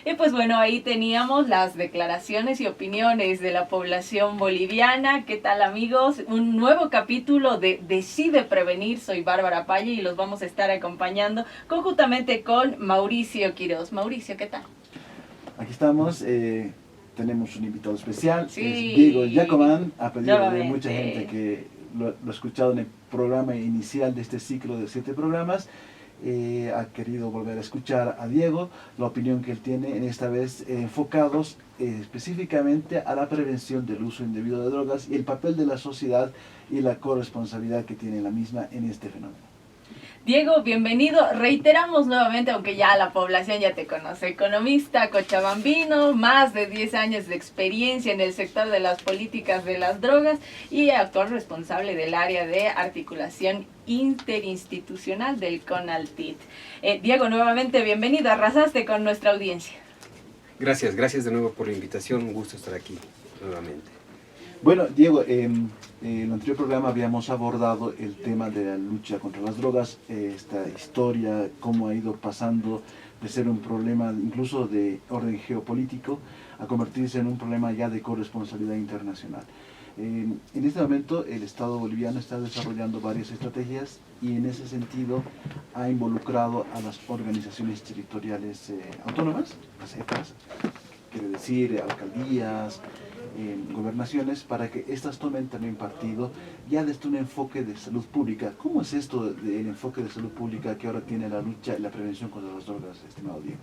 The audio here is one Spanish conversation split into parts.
Y pues bueno, ahí teníamos las declaraciones y opiniones de la población boliviana. ¿Qué tal, amigos? Un nuevo capítulo de Decide Prevenir. Soy Bárbara Palle y los vamos a estar acompañando conjuntamente con Mauricio Quiroz. Mauricio, ¿qué tal? Aquí estamos, tenemos un invitado especial, es Diego Sí, Yacomán, a pedido de mucha gente nuevamente. que lo ha escuchado en el programa inicial de este ciclo de 7 programas. Ha querido volver a escuchar a Diego, la opinión que él tiene, en esta vez enfocados específicamente a la prevención del uso indebido de drogas y el papel de la sociedad y la corresponsabilidad que tiene la misma en este fenómeno. Diego, bienvenido. Reiteramos nuevamente, aunque ya la población ya te conoce, economista cochabambino, más de 10 años de experiencia en el sector de las políticas de las drogas y actual responsable del área de articulación interinstitucional del CONALTIT. Diego, nuevamente bienvenido. Arrasaste con nuestra audiencia. Gracias de nuevo por la invitación, un gusto estar aquí nuevamente. Bueno, Diego, en el anterior programa habíamos abordado el tema de la lucha contra las drogas, esta historia, cómo ha ido pasando de ser un problema incluso de orden geopolítico a convertirse en un problema ya de corresponsabilidad internacional. En este momento el Estado boliviano está desarrollando varias estrategias y en ese sentido ha involucrado a las organizaciones territoriales autónomas, las EPAs, quiere decir alcaldías, gobernaciones, para que éstas tomen también partido ya desde un enfoque de salud pública. ¿Cómo es esto del enfoque de salud pública que ahora tiene la lucha y la prevención contra las drogas, estimado Diego?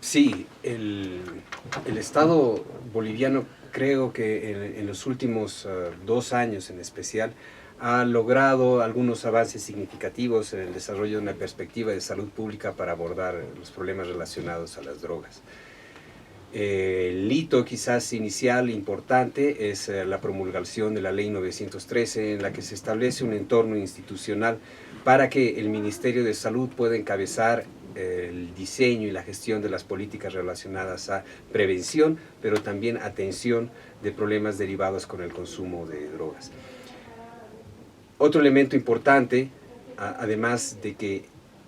Sí, el Estado boliviano creo que en los últimos 2 años en especial ha logrado algunos avances significativos en el desarrollo de una perspectiva de salud pública para abordar los problemas relacionados a las drogas. El hito quizás inicial importante es la promulgación de la Ley 913, en la que se establece un entorno institucional para que el Ministerio de Salud pueda encabezar el diseño y la gestión de las políticas relacionadas a prevención, pero también atención de problemas derivados con el consumo de drogas. Otro elemento importante, además de que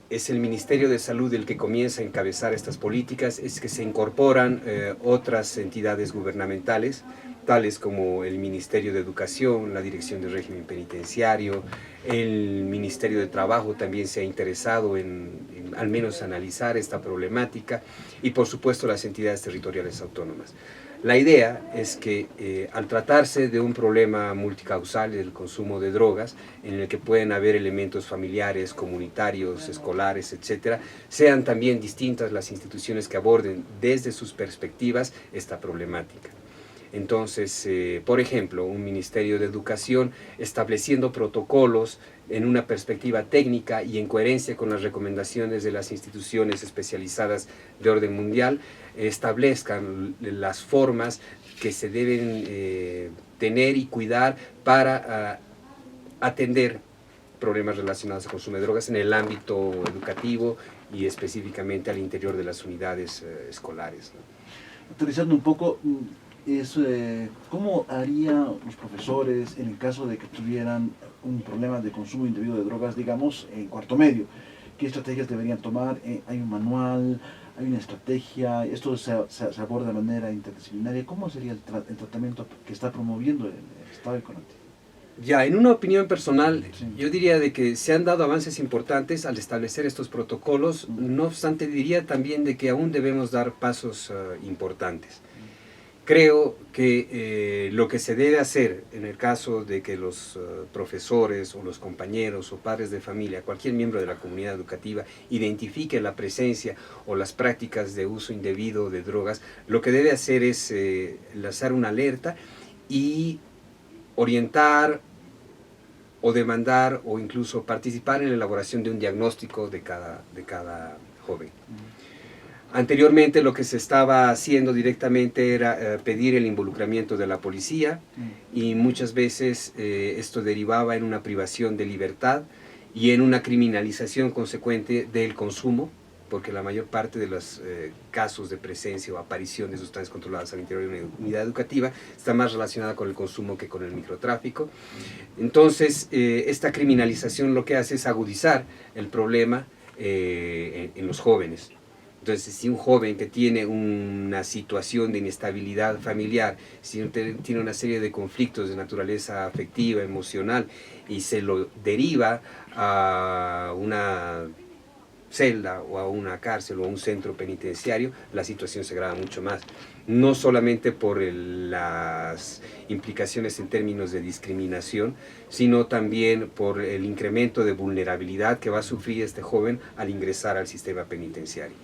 es el Ministerio de Salud el que comienza a encabezar estas políticas, es que se incorporan otras entidades gubernamentales, tales como el Ministerio de Educación, la Dirección de Régimen Penitenciario, el Ministerio de Trabajo también se ha interesado en al menos analizar esta problemática, y por supuesto las entidades territoriales autónomas. La idea es que al tratarse de un problema multicausal del consumo de drogas, en el que pueden haber elementos familiares, comunitarios, escolares, etcétera, sean también distintas las instituciones que aborden desde sus perspectivas esta problemática. Entonces, por ejemplo, un Ministerio de Educación estableciendo protocolos en una perspectiva técnica y en coherencia con las recomendaciones de las instituciones especializadas de orden mundial, establezcan las formas que se deben tener y cuidar para atender problemas relacionados al consumo de drogas en el ámbito educativo y específicamente al interior de las unidades escolares, ¿no? Utilizando un poco, ¿cómo harían los profesores en el caso de que tuvieran un problema de consumo indebido de drogas, digamos, en cuarto medio? ¿Qué estrategias deberían tomar? ¿Hay un manual? ¿Hay una estrategia? ¿Esto se aborda de manera interdisciplinaria? ¿Cómo sería el tratamiento que está promoviendo el Estado del CONALTIT? Ya, en una opinión personal, Sí. yo diría de que se han dado avances importantes al establecer estos protocolos, no obstante diría también de que aún debemos dar pasos importantes. Creo que lo que se debe hacer en el caso de que los profesores o los compañeros o padres de familia, cualquier miembro de la comunidad educativa, identifique la presencia o las prácticas de uso indebido de drogas, lo que debe hacer es lanzar una alerta y orientar o demandar o incluso participar en la elaboración de un diagnóstico de cada joven. Anteriormente lo que se estaba haciendo directamente era pedir el involucramiento de la policía, y muchas veces esto derivaba en una privación de libertad y en una criminalización consecuente del consumo, porque la mayor parte de los casos de presencia o aparición de sustancias controladas al interior de una unidad educativa está más relacionada con el consumo que con el microtráfico. Entonces, esta criminalización lo que hace es agudizar el problema en los jóvenes. Entonces, si un joven que tiene una situación de inestabilidad familiar, si tiene una serie de conflictos de naturaleza afectiva, emocional, y se lo deriva a una celda o a una cárcel o a un centro penitenciario, la situación se agrava mucho más. No solamente por las implicaciones en términos de discriminación, sino también por el incremento de vulnerabilidad que va a sufrir este joven al ingresar al sistema penitenciario.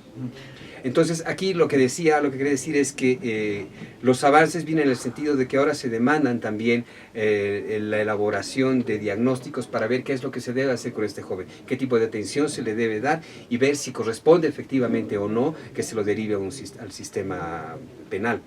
Entonces, aquí lo que quería decir es que los avances vienen en el sentido de que ahora se demandan también la elaboración de diagnósticos para ver qué es lo que se debe hacer con este joven, qué tipo de atención se le debe dar y ver si corresponde efectivamente o no que se lo derive al sistema penal.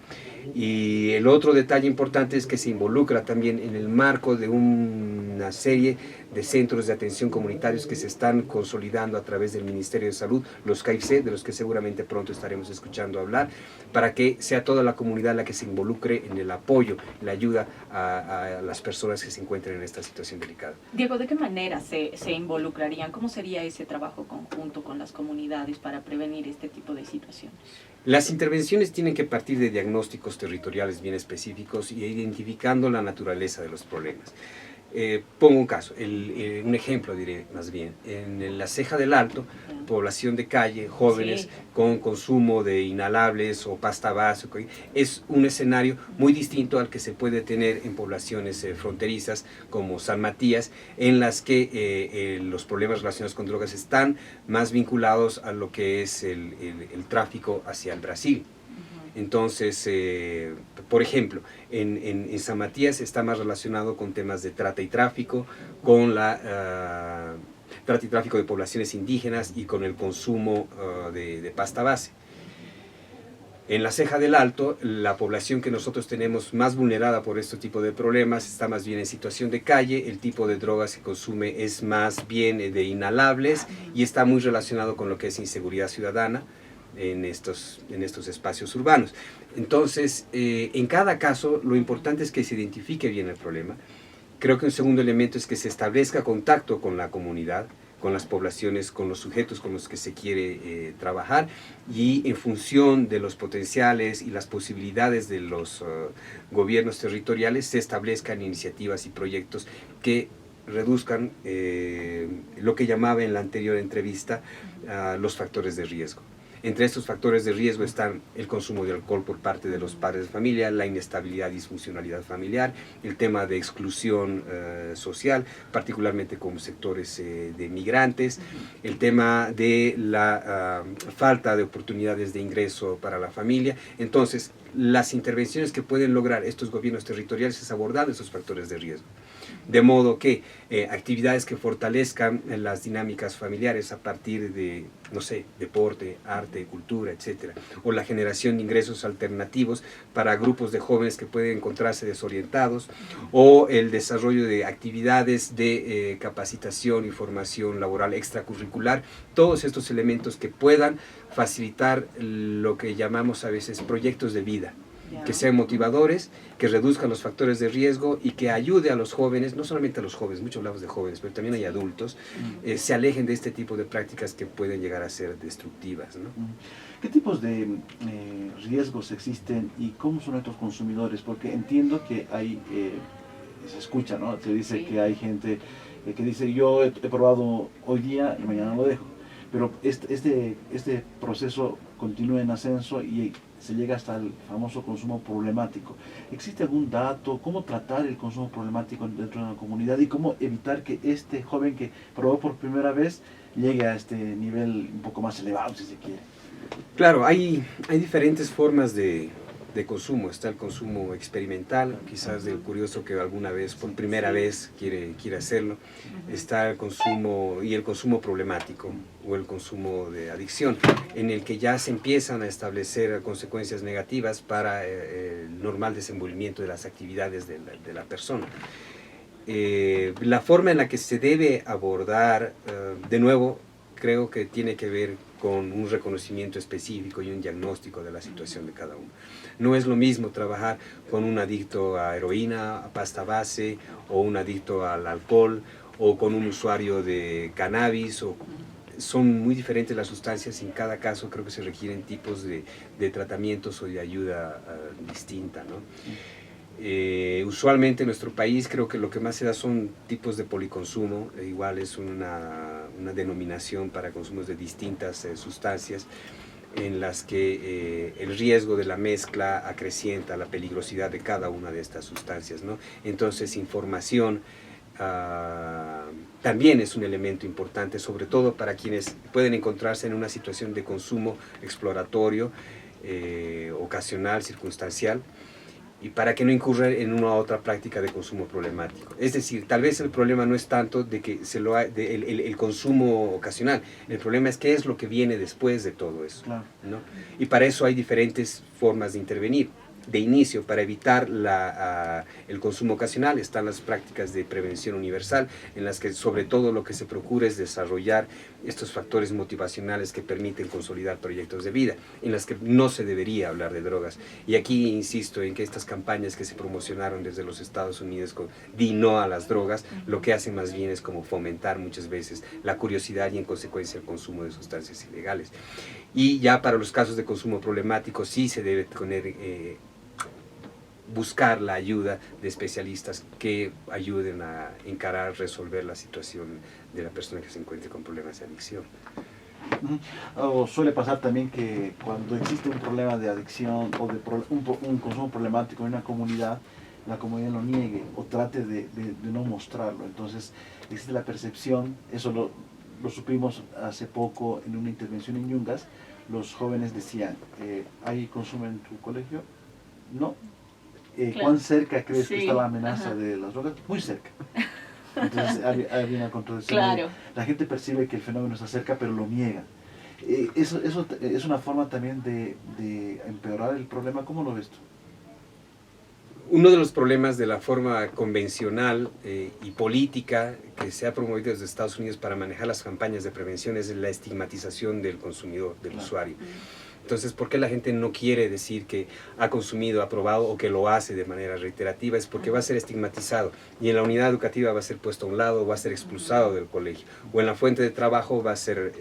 Y el otro detalle importante es que se involucra también en el marco de una serie de centros de atención comunitarios que se están consolidando a través del Ministerio de Salud, los CAIFC, de los que seguramente pronto estaremos escuchando hablar, para que sea toda la comunidad la que se involucre en el apoyo, la ayuda a las personas que se encuentren en esta situación delicada. Diego, ¿de qué manera se involucrarían? ¿Cómo sería ese trabajo conjunto con las comunidades para prevenir este tipo de situaciones? Las intervenciones tienen que partir de diagnósticos territoriales bien específicos y identificando la naturaleza de los problemas. Pongo un caso, un ejemplo diré más bien. En la Ceja del Alto, población de calle, jóvenes con consumo de inhalables o pasta base, es un escenario muy distinto al que se puede tener en poblaciones fronterizas como San Matías, en las que los problemas relacionados con drogas están más vinculados a lo que es el tráfico hacia el Brasil. Entonces, por ejemplo, en San Matías está más relacionado con temas de trata y tráfico, con trata y tráfico de poblaciones indígenas y con el consumo de pasta base. En la Ceja del Alto, la población que nosotros tenemos más vulnerada por este tipo de problemas está más bien en situación de calle, el tipo de drogas que consume es más bien de inhalables y está muy relacionado con lo que es inseguridad ciudadana en estos espacios urbanos. Entonces, en cada caso, lo importante es que se identifique bien el problema. Creo que un segundo elemento es que se establezca contacto con la comunidad, con las poblaciones, con los sujetos con los que se quiere trabajar y en función de los potenciales y las posibilidades de los gobiernos territoriales se establezcan iniciativas y proyectos que reduzcan lo que llamaba en la anterior entrevista los factores de riesgo. Entre estos factores de riesgo están el consumo de alcohol por parte de los padres de familia, la inestabilidad y disfuncionalidad familiar, el tema de exclusión social, particularmente con sectores de migrantes, el tema de la falta de oportunidades de ingreso para la familia. Entonces, las intervenciones que pueden lograr estos gobiernos territoriales es abordar esos factores de riesgo. De modo que actividades que fortalezcan las dinámicas familiares a partir de, no sé, deporte, arte, cultura, etc. O la generación de ingresos alternativos para grupos de jóvenes que pueden encontrarse desorientados, o el desarrollo de actividades de capacitación y formación laboral extracurricular, todos estos elementos que puedan facilitar lo que llamamos a veces proyectos de vida, que sean motivadores, que reduzcan los factores de riesgo y que ayude a los jóvenes, no solamente a los jóvenes, mucho hablamos de jóvenes, pero también hay adultos, se alejen de este tipo de prácticas que pueden llegar a ser destructivas, ¿no? ¿Qué tipos de riesgos existen y cómo son nuestros consumidores? Porque entiendo que hay, se escucha, ¿no? Se dice que hay gente que dice yo he probado hoy día y mañana lo dejo, pero este proceso continúa en ascenso y se llega hasta el famoso consumo problemático. ¿Existe algún dato? ¿Cómo tratar el consumo problemático dentro de una comunidad y cómo evitar que este joven que probó por primera vez llegue a este nivel un poco más elevado, si se quiere? Claro, hay diferentes formas de consumo. Está el consumo experimental, quizás del curioso que alguna vez, por primera vez, quiere hacerlo. Está el consumo problemático o el consumo de adicción, en el que ya se empiezan a establecer consecuencias negativas para el normal desenvolvimiento de las actividades de la persona. La forma en la que se debe abordar, de nuevo, creo que tiene que ver con un reconocimiento específico y un diagnóstico de la situación de cada uno. No es lo mismo trabajar con un adicto a heroína, a pasta base, o un adicto al alcohol, o con un usuario de cannabis, son muy diferentes las sustancias y en cada caso creo que se requieren tipos de tratamientos o de ayuda distinta, ¿no? Usualmente en nuestro país creo que lo que más se da son tipos de policonsumo, igual es una denominación para consumos de distintas sustancias en las que el riesgo de la mezcla acrecienta la peligrosidad de cada una de estas sustancias, ¿no? Entonces información también es un elemento importante, sobre todo para quienes pueden encontrarse en una situación de consumo exploratorio, ocasional, circunstancial, y para que no incurra en una u otra práctica de consumo problemático. Es decir, tal vez el problema no es tanto de que el consumo ocasional, el problema es qué es lo que viene después de todo eso, Claro. ¿no? Y para eso hay diferentes formas de intervenir. De inicio, para evitar el consumo ocasional, están las prácticas de prevención universal, en las que sobre todo lo que se procura es desarrollar estos factores motivacionales que permiten consolidar proyectos de vida, en las que no se debería hablar de drogas. Y aquí insisto en que estas campañas que se promocionaron desde los Estados Unidos con "Di no a las drogas", lo que hacen más bien es como fomentar muchas veces la curiosidad y en consecuencia el consumo de sustancias ilegales. Y ya para los casos de consumo problemático sí se debe tener buscar la ayuda de especialistas que ayuden a encarar, resolver la situación de la persona que se encuentre con problemas de adicción. O suele pasar también que cuando existe un problema de adicción o de un consumo problemático en una comunidad, la comunidad lo niegue o trate de no mostrarlo. Entonces existe la percepción, eso lo supimos hace poco en una intervención en Yungas, los jóvenes decían, ¿hay consumo en tu colegio? No. Claro. ¿Cuán cerca crees que Sí. está la amenaza Ajá. de las drogas? Muy cerca. Entonces había una contradicción. Claro. La gente percibe que el fenómeno está cerca, pero lo niega. Eso es una forma también de empeorar el problema. ¿Cómo lo ves tú? Uno de los problemas de la forma convencional y política que se ha promovido desde Estados Unidos para manejar las campañas de prevención es la estigmatización del consumidor, del usuario. Entonces, ¿por qué la gente no quiere decir que ha consumido, ha probado o que lo hace de manera reiterativa? Es porque va a ser estigmatizado y en la unidad educativa va a ser puesto a un lado, va a ser expulsado del colegio, o en la fuente de trabajo va a ser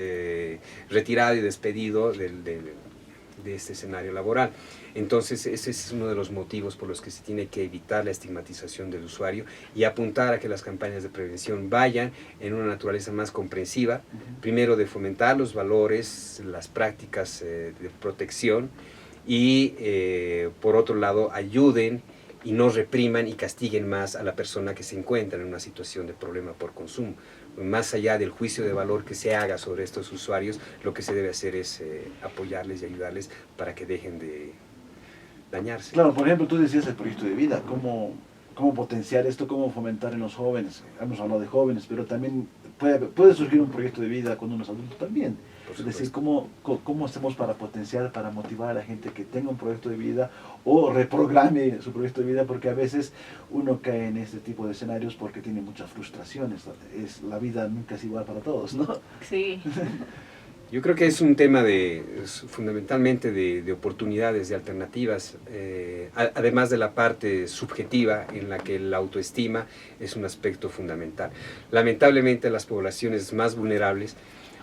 retirado y despedido de este escenario laboral. Entonces ese es uno de los motivos por los que se tiene que evitar la estigmatización del usuario y apuntar a que las campañas de prevención vayan en una naturaleza más comprensiva, primero de fomentar los valores, las prácticas de protección y por otro lado ayuden y no repriman y castiguen más a la persona que se encuentra en una situación de problema por consumo. Más allá del juicio de valor que se haga sobre estos usuarios, lo que se debe hacer es apoyarles y ayudarles para que dejen de dañarse. Claro, por ejemplo, tú decías el proyecto de vida, cómo potenciar esto, cómo fomentar en los jóvenes. Hemos hablado de jóvenes, pero también puede surgir un proyecto de vida con unos adultos también. Es decir, ¿cómo hacemos para potenciar, para motivar a la gente que tenga un proyecto de vida o reprograme su proyecto de vida? Porque a veces uno cae en este tipo de escenarios porque tiene muchas frustraciones. La vida nunca es igual para todos, ¿no? Sí. Yo creo que es un tema fundamentalmente de oportunidades, de alternativas, además de la parte subjetiva en la que la autoestima es un aspecto fundamental. Lamentablemente las poblaciones más vulnerables,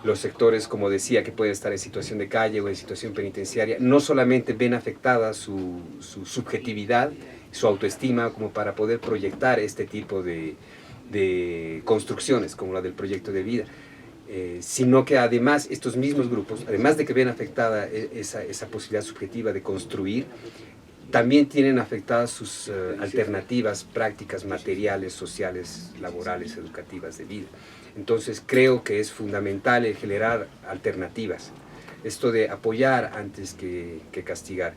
los sectores, como decía, que pueden estar en situación de calle o en situación penitenciaria, no solamente ven afectada su subjetividad, su autoestima, como para poder proyectar este tipo de construcciones, como la del proyecto de vida, sino que además estos mismos grupos, además de que ven afectada esa posibilidad subjetiva de construir, también tienen afectadas sus alternativas, prácticas materiales, sociales, laborales, educativas de vida. Entonces creo que es fundamental el generar alternativas, esto de apoyar antes que castigar,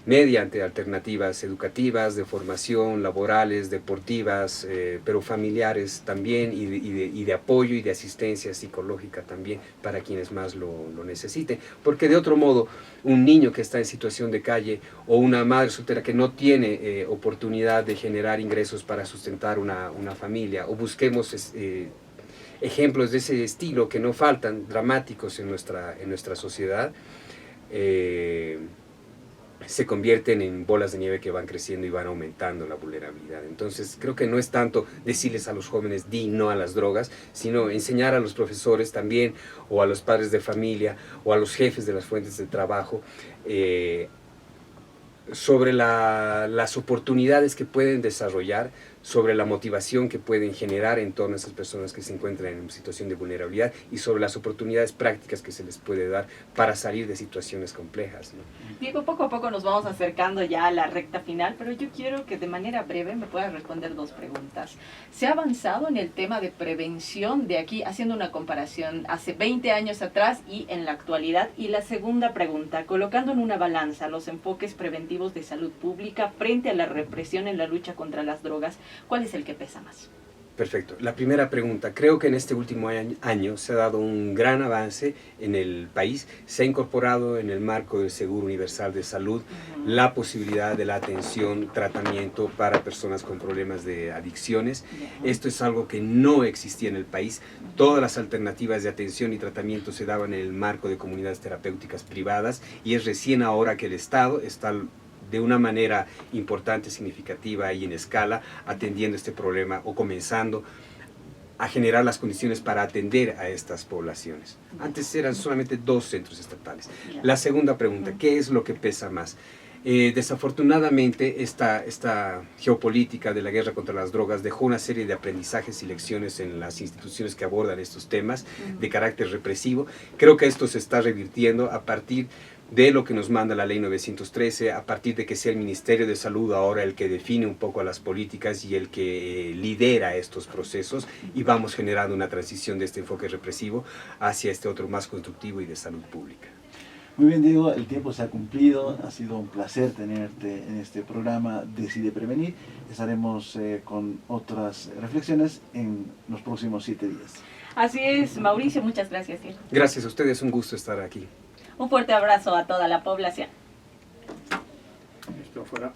mediante alternativas educativas, de formación, laborales, deportivas, pero familiares también, y de apoyo y de asistencia psicológica también para quienes más lo necesiten. Porque de otro modo, un niño que está en situación de calle o una madre soltera que no tiene oportunidad de generar ingresos para sustentar una familia, o busquemos ejemplos de ese estilo que no faltan, dramáticos en nuestra sociedad, se convierten en bolas de nieve que van creciendo y van aumentando la vulnerabilidad. Entonces, creo que no es tanto decirles a los jóvenes, di no a las drogas, sino enseñar a los profesores también, o a los padres de familia, o a los jefes de las fuentes de trabajo, sobre las oportunidades que pueden desarrollar, sobre la motivación que pueden generar en torno a esas personas que se encuentran en situación de vulnerabilidad y sobre las oportunidades prácticas que se les puede dar para salir de situaciones complejas, ¿no? Diego, poco a poco nos vamos acercando ya a la recta final, pero yo quiero que de manera breve me puedas responder dos preguntas. ¿Se ha avanzado en el tema de prevención de aquí, haciendo una comparación hace 20 años atrás y en la actualidad? Y la segunda pregunta, colocando en una balanza los enfoques preventivos de salud pública frente a la represión en la lucha contra las drogas, ¿cuál es el que pesa más? Perfecto. La primera pregunta, creo que en este último año se ha dado un gran avance en el país. Se ha incorporado en el marco del Seguro Universal de Salud la posibilidad de la atención, tratamiento para personas con problemas de adicciones. Esto es algo que no existía en el país. Todas las alternativas de atención y tratamiento se daban en el marco de comunidades terapéuticas privadas y es recién ahora que el Estado está de una manera importante, significativa y en escala, atendiendo este problema o comenzando a generar las condiciones para atender a estas poblaciones. Antes eran solamente 2 centros estatales. La segunda pregunta, ¿qué es lo que pesa más? Desafortunadamente, esta geopolítica de la guerra contra las drogas dejó una serie de aprendizajes y lecciones en las instituciones que abordan estos temas de carácter represivo. Creo que esto se está revirtiendo a partir de lo que nos manda la ley 913, a partir de que sea el Ministerio de Salud ahora el que define un poco las políticas y el que lidera estos procesos, y vamos generando una transición de este enfoque represivo hacia este otro más constructivo y de salud pública. Muy bien, Diego, el tiempo se ha cumplido, ha sido un placer tenerte en este programa Decide Prevenir. Estaremos con otras reflexiones en los próximos 7 días. Así es, Mauricio, muchas gracias. Gracias a ustedes, un gusto estar aquí. Un fuerte abrazo a toda la población. Esto fuera.